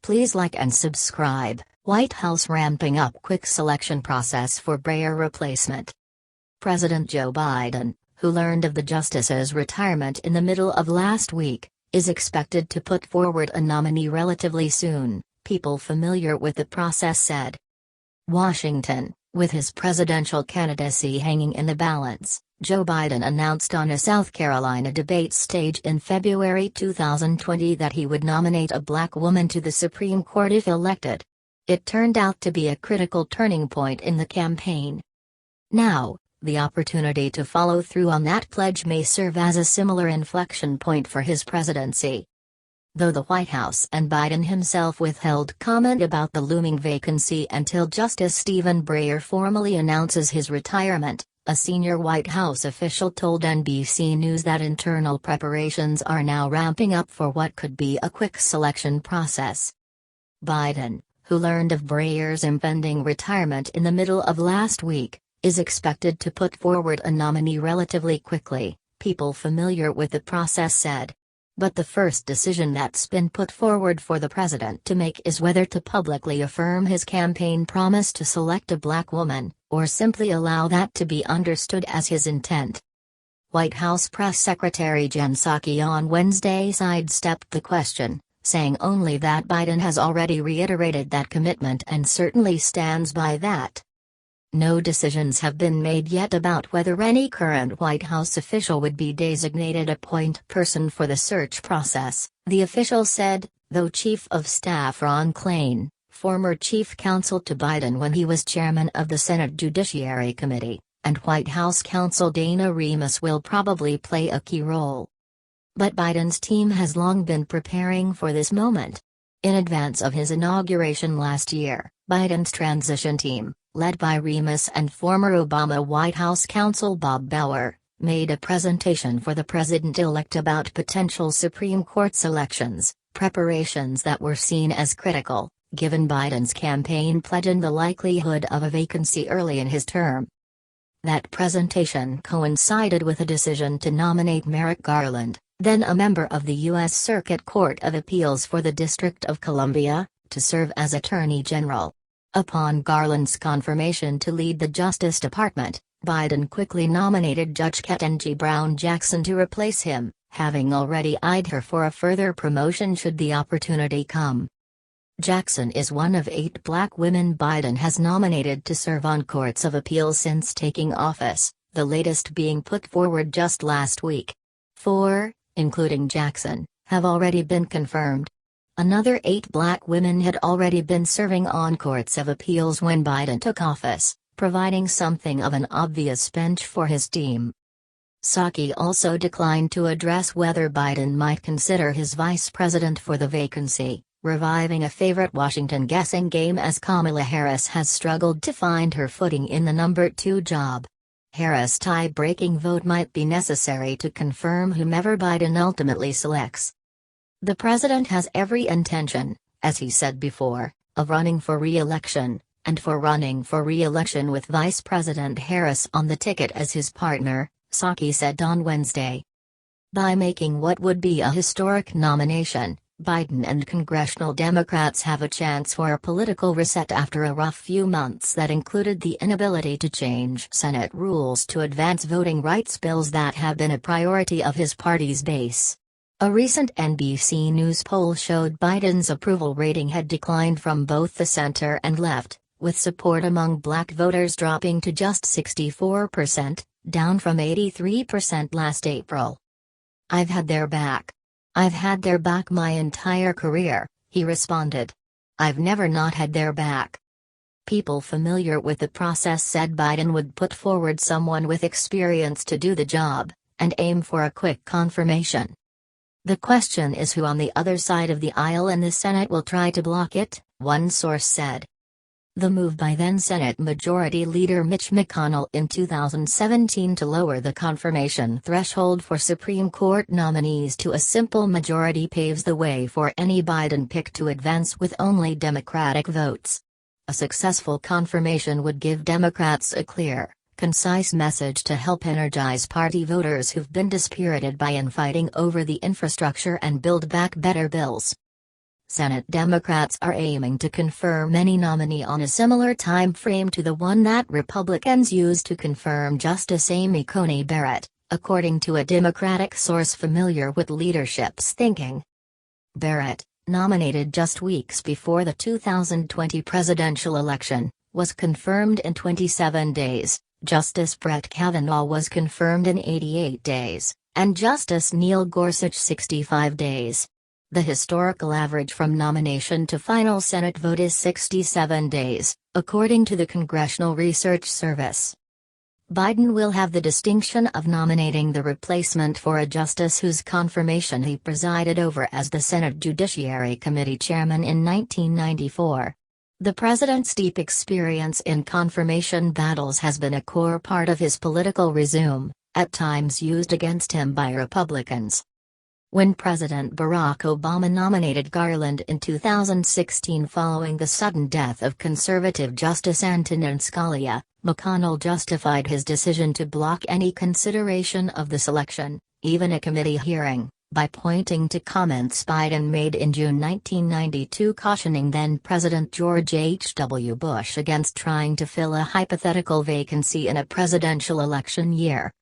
Please like and subscribe. White House ramping up quick selection process for Breyer replacement. President Joe Biden, who learned of the justice's retirement in the middle of last week, is expected to put forward a nominee relatively soon, people familiar with the process said. Washington, with his presidential candidacy hanging in the balance, Joe Biden announced on a South Carolina debate stage in February 2020 that he would nominate a black woman to the Supreme Court if elected. It turned out to be a critical turning point in the campaign. Now, the opportunity to follow through on that pledge may serve as a similar inflection point for his presidency. Though the White House and Biden himself withheld comment about the looming vacancy until Justice Stephen Breyer formally announces his retirement, a senior White House official told NBC News that internal preparations are now ramping up for what could be a quick selection process. Biden, who learned of Breyer's impending retirement in the middle of last week, is expected to put forward a nominee relatively quickly, people familiar with the process said. But the first decision that's been put forward for the president to make is whether to publicly affirm his campaign promise to select a black woman, or simply allow that to be understood as his intent. White House Press Secretary Jen Psaki on Wednesday sidestepped the question, saying only that Biden has already reiterated that commitment and certainly stands by that. No decisions have been made yet about whether any current White House official would be designated a point person for the search process, the official said, though Chief of Staff Ron Klain, former chief counsel to Biden when he was chairman of the Senate Judiciary Committee, and White House counsel Dana Remus will probably play a key role. But Biden's team has long been preparing for this moment. In advance of his inauguration last year, Biden's transition team, led by Remus and former Obama White House counsel Bob Bauer, made a presentation for the president-elect about potential Supreme Court selections, preparations that were seen as critical, given Biden's campaign pledge and the likelihood of a vacancy early in his term. That presentation coincided with a decision to nominate Merrick Garland, then a member of the U.S. Circuit Court of Appeals for the District of Columbia, to serve as Attorney General. Upon Garland's confirmation to lead the Justice Department, Biden quickly nominated Judge Ketanji Brown Jackson to replace him, having already eyed her for a further promotion should the opportunity come. Jackson is one of 8 black women Biden has nominated to serve on courts of appeals since taking office, the latest being put forward just last week. 4, including Jackson, have already been confirmed. Another 8 black women had already been serving on courts of appeals when Biden took office, providing something of an obvious bench for his team. Psaki also declined to address whether Biden might consider his vice president for the vacancy, reviving a favorite Washington guessing game as Kamala Harris has struggled to find her footing in the number 2 job. Harris' tie-breaking vote might be necessary to confirm whomever Biden ultimately selects. The president has every intention, as he said before, of running for re-election, and for running for re-election with Vice President Harris on the ticket as his partner, Psaki said on Wednesday. By making what would be a historic nomination, Biden and congressional Democrats have a chance for a political reset after a rough few months that included the inability to change Senate rules to advance voting rights bills that have been a priority of his party's base. A recent NBC News poll showed Biden's approval rating had declined from both the center and left, with support among black voters dropping to just 64%, down from 83% last April. "I've had their back. I've had their back my entire career," he responded. "I've never not had their back." People familiar with the process said Biden would put forward someone with experience to do the job, and aim for a quick confirmation. The question is who on the other side of the aisle in the Senate will try to block it, one source said. The move by then Senate Majority Leader Mitch McConnell in 2017 to lower the confirmation threshold for Supreme Court nominees to a simple majority paves the way for any Biden pick to advance with only Democratic votes. A successful confirmation would give Democrats a clear, concise message to help energize party voters who've been dispirited by infighting over the infrastructure and Build Back Better bills. Senate Democrats are aiming to confirm any nominee on a similar time frame to the one that Republicans used to confirm Justice Amy Coney Barrett, according to a Democratic source familiar with leadership's thinking. Barrett, nominated just weeks before the 2020 presidential election, was confirmed in 27 days, Justice Brett Kavanaugh was confirmed in 88 days, and Justice Neil Gorsuch 65 days. The historical average from nomination to final Senate vote is 67 days, according to the Congressional Research Service. Biden will have the distinction of nominating the replacement for a justice whose confirmation he presided over as the Senate Judiciary Committee chairman in 1994. The president's deep experience in confirmation battles has been a core part of his political resume, at times used against him by Republicans. When President Barack Obama nominated Garland in 2016 following the sudden death of conservative Justice Antonin Scalia, McConnell justified his decision to block any consideration of the selection, even a committee hearing, by pointing to comments Biden made in June 1992 cautioning then-President George H.W. Bush against trying to fill a hypothetical vacancy in a presidential election year.